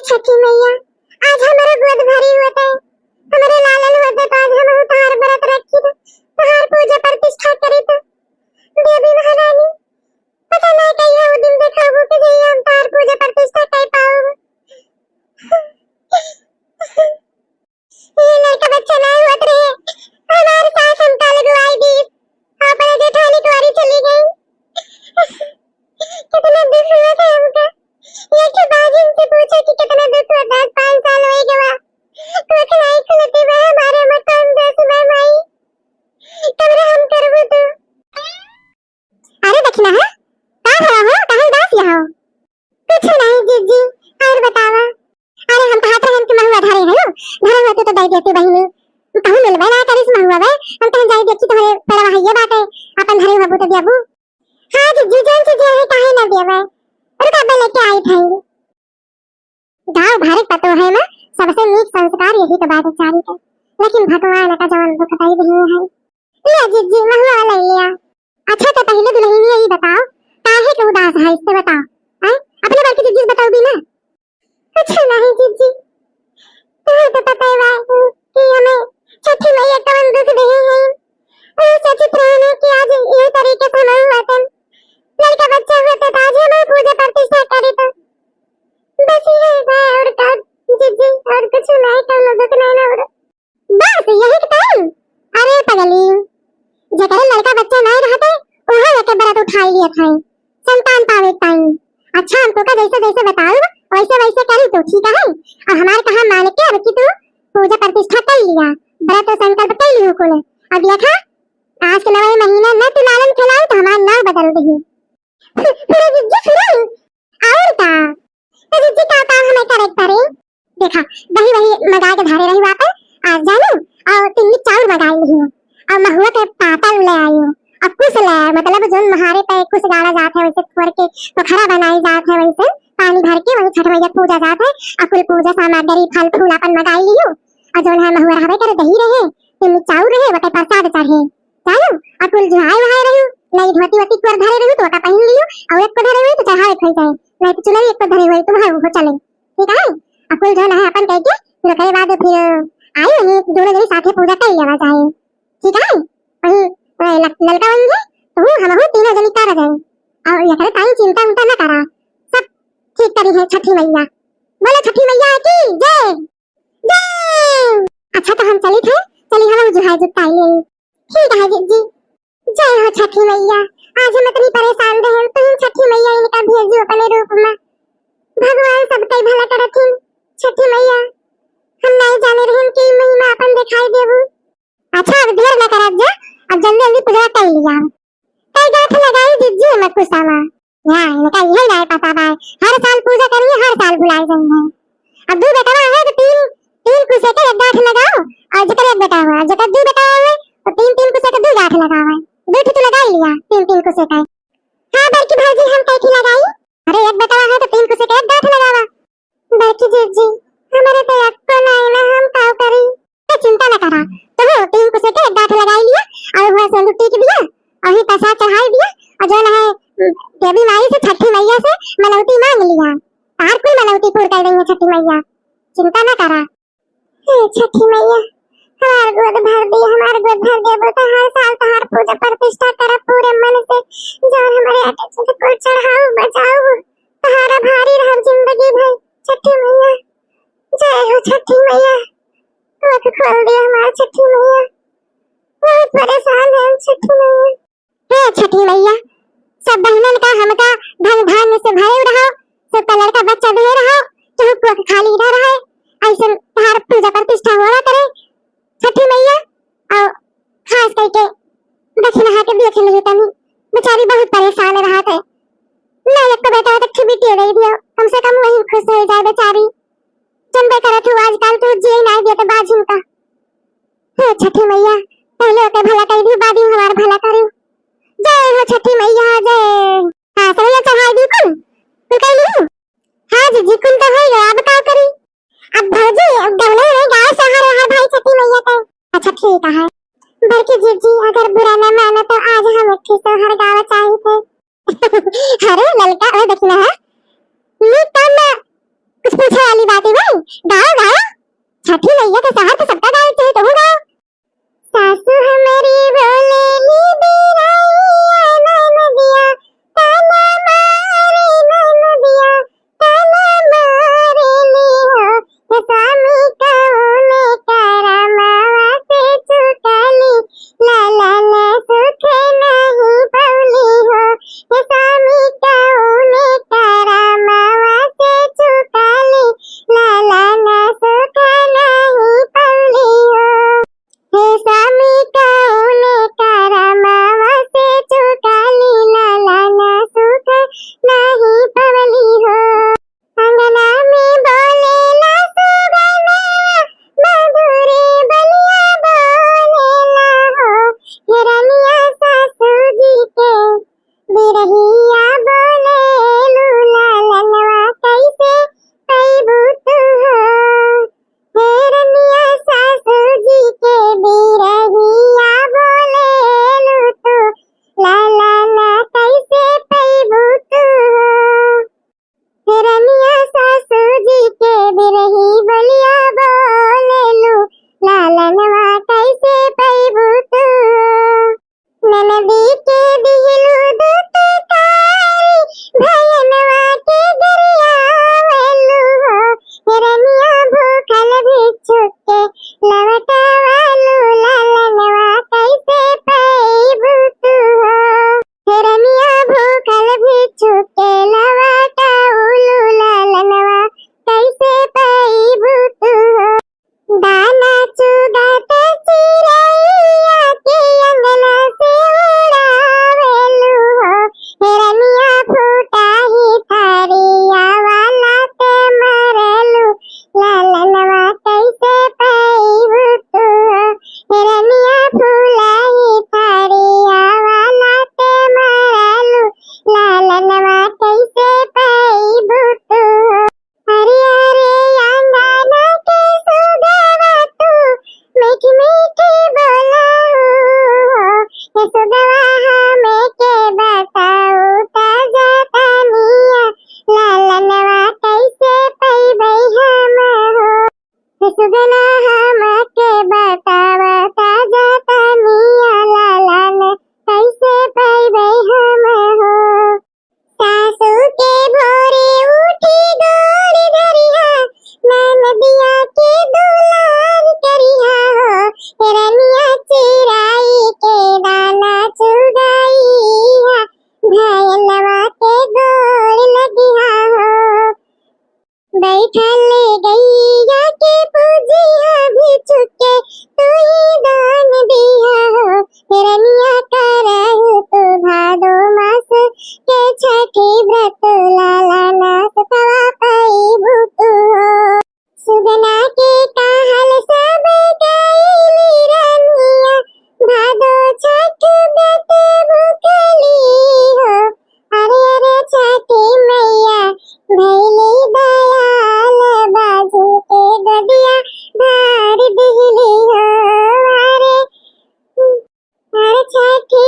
छठी मैया, आज हमारा गोद भरी होता है, हमारे लालन होते तो आज हम उतार व्रत रखी तो तुहार पूजा प्रतिष्ठा करी तो देवी महारानी पता नहीं कहिया वो दिन देखाबो कि जइया हम तार पूजा प्रतिष्ठा कर पाओ। ये लड़का बच्चा ना होत रहे, हमारे साथ हम काल गुआई दी अपने जेठानी कुआरी चली गई। कितना दुख हुआ था हमका। ये के बाजी से पूछा कि कितना दुख हुआ, 10-5 साल हो गया कुछ नहीं खलते हुए हमारे मकान 10 माई कमरा हम करबो तो। अरे दक्षिणा है का हो कहां दास यहाँ कुछ नहीं जीजी और बतावा। अरे हम कहा था हम के महुआ धरे है धरे होते तो दे देती बहिनी कहूं मिलबे ना करिस महुआ बे हम कहां जाई देखी तुम्हारे परवाहिए बात है अपन धरे बाबू तो देबू। हां जीजी जान से जे है काहे ना देबे और कब लेके आई थी। गांव भारत पतो है ना सबसे नीक संस्कार यही तो बात चारी है, लेकिन भगवान का जवान दुख कतई नहीं है। ले जीजी महुआ ले लिया। अच्छा तो पहले दुल्हन ये बताओ काहे के उदास है इससे बताओ हैं अपने बारे की जीजी बताओ भी ना। कुछ नहीं जीजी तुम्हें तो पता है कि हमें छठी मैया कौन दुख दे है और सचित रहने की आज ये तरीके से नहीं होते लड़का बच्चा होता तो आज हमें पूजा प्रतिष्ठा करे तो बस ये है और का जीजी और कुछ नहीं करना दुख नहीं ना और बस यही टाइम। अरे पगली जगह लड़का बच्चा नहीं रहते वहां लेके बरात उठाई लिया था संतान पावे टाइम। अच्छा हमको का जैसे जैसे बताओ वैसे वैसे करी तो ठीक है और हमारे कहा मान के अब कि तू पूजा प्रतिष्ठा कर लिया व्रत संकल्प कर लियो को अब देखा आज के 9 महीना न तू लालन खिलाए तो हमारा नाम बदल दही पूरे जिज्जी सुनाई और का तो जिज्जी का हमें करेक्ट करे देखा दही वही मगा के धारे रही वापस आज जानो और 3 चाउर मगाई लियो और महुआ के पाता ले आयो अब कुछ ले मतलब जो महारे पे कुछ गाड़ा जात है वैसे खोर के पोखरा बनाई जात है वैसे पानी भर के वही छठ मैया पूजा जात है और कुल पूजा सामग्री फल फूल अपन मगाई लियो और जो है महुआ रहबे करे दही रहे 3 चाउर रहे वटे प्रसाद चढ़े जानो और कुल जुहाई वहाई रही नई धोती वती पर धरे रही तो का पहन लियो और एक को धरे हुई तो चढ़ावे खाई जाए नहीं तो चुनरी एक को धरे हुई तुम्हारे हो चले ठीक है। और कुल जो है अपन कह के फिर के बाद फिर आए नहीं दोनों जने साथे पूजा कर लेवा जाए ठीक है। वही लड़का बन तो हम हो तीनों जने कर जाए और ये करे टाइम चिंता उनका ना करा सब ठीक करी है छठी मैया बोले छठी मैया की जय जय। अच्छा तो हम चली थे चली हम जुहाई जुटाई ले ठीक है जी जय हो छठी मैया। आज हम इतनी परेशान रहे तुम छठी मैया इनका भेजो अपने रूप में भगवान सबके भला करथिन छठी मैया हम नहीं जाने रहे कि महिमा अपन दिखाई देबू। अच्छा अब देर न करब जा अब जल्दी जल्दी पूजा कर लिया कई गाठ लगाई जिज्जी मत कुसावा हां इनका यही नहीं पता बा हर साल पूजा करिए हर साल भुलाई जाएंगे। अब 2 बेटा है तो 3 कुसे के एक गाठ लगाओ और जकर एक बेटा हुआ जकर 2 बेटा हुए तो 3 कुसे के 2 गाठ लगाओ 2 तो लगा लिया 3 कुसे का। हां बल्कि भाजी हम कैठी लगाई अरे एक बेटा है तो 3 कुसे के एक गाठ लगावा बल्कि जीजी हमारे तो एक को नहीं ना हम काऊ करी तो चिंता न करा तो 3 कुसे के एक गाठ लगाई लिया और वो सिंदूर टीक दिया और ही प्रसाद चढ़ाई दिया और जो है देवी माई से छठी मैया से मनौती मांग लिया तार कोई मनौती पूरी कर देंगे छठी मैया चिंता न करा। छठी मैया हमार गोद भर दी हमार गोद भर दे बोलता हर साल तहार पूजा प्रतिष्ठा करा पूरे मन से जो हमारे अटैच को चढ़ाओ बचाओ तहारा भारी रह जिंदगी भर छठी मैया जय हो छठी मैया आँख खोल दिया हमारी छठी मैया बहुत परेशान है छठी मैया। हे छठी मैया सब बहनन का हमका धन धान्य से भरे रहो सब लड़का बच्चा दे रहो चाहे को खाली रह रहा है ऐसे तहार पूजा प्रतिष्ठा होना करे छठी मैया। और खास करके दक्षिणा के देख ली तनी बेचारी बहुत परेशान रहा थे ना एक को बेटा तक बेटी दे दियो कम से कम वही खुश हो जाए बेचारी चंबे करे तू आजकल तू जी नहीं दे तो बाजू का। हे छठी मैया पहले ओके भला कर दी बाद में हमार भला करू जय हो छठी मैया जय। हां सैया चढ़ाई दी कुल कर ली हां जी कुल तो है अब का करी अब भौजी अब गवले रे गांव शहर है भाई छठी मैया का। अच्छा ठीक है बल्कि जीजी अगर बुरा न माने तो आज हम एक तो हर गांव चाहिए थे। अरे ललका और दक्षिणा है नी तब कुछ पूछे वाली बात गाओ गाओ, छठी मैया का सहार तो सबका गाओ, चाहे तुम गाओ। सासू हमारी बोलेली बिराइया ननदिया, ताना मारे ननदिया, ताना मारेली हो। हे स्वामी कौने करमावा से चुकाली, लाला ने सुख नहीं पौली हो। हे स्वामी कौने करमावा से चुकाली, लाला ने सुख नहीं पौली हो। हे स्वामी कौने करमावा से चुकाली, लाला ने सुख नहीं पवली हो। अंगना में बोलेला सुगना, मधुरे बलिया बोलेला हो। हिरनिया सासू जी के बिरहिया बोलेलू, लालनवा कैसे पैबू तू हो। हिरनिया सासू जी के बिरहिया बोलेलू तू, लालना कैसे पैबू तू हो। हिरनिया सासू जी के बिरही बलिया बोलेलू, लालनवा कैसे पैबू तू हो। ननदी के दिलू दुत तारी, भयनवा के गरियावेलू हो। हिरनिया भूखल भिक्षुक के लवटावालू, लालनवा कैसे पैबू तू हो। हिरनिया भूखल भिक्षुक के लवटाउलू, लालनवा कैसे पैबू तू हो। दाना चुगत चिरैया के अंगना से उड़ावेलू हो। हिरनिया फूटाही थारिया वाला ते मरेलू, लालनवा कैसे पैबू तू हो। हिरनिया फूलाही थारिया वाला ते मरेलू, लालनवा कैसे पैबू तू हो। हरे हरे अंगना के सुगवा तू, मीठी मीठी बोला हो। हे सुगवा हमें के बताऊ ताजा तनिया, लालनवा कैसे पैबै हम हो। हे सुगना हमें के बतावा ताजा तनिया, लालन कैसे पैबै हम हो। सासू के भोरे उठी गोर धरिहा, ननदिया के दुलार करिहा हो। हिरनिया चिराई के दाना चुगाईहा, भयनवा के गोर लगिहा हो। बैठल गैया के पूजिहा भिक्षुक के, तू ही दान दिहा हो। हिरनिया करहु तू भादो मास के छठी व्रत, लालना सुखवा पैबू तू हो। सुगना के कहल सब गईली रनिया, भादो छठ व्रत भूखली हो। अरे अरे छठी मैया भैली दयाल, बाजू के गदिया भर दिहली हो। अरे अरे छठी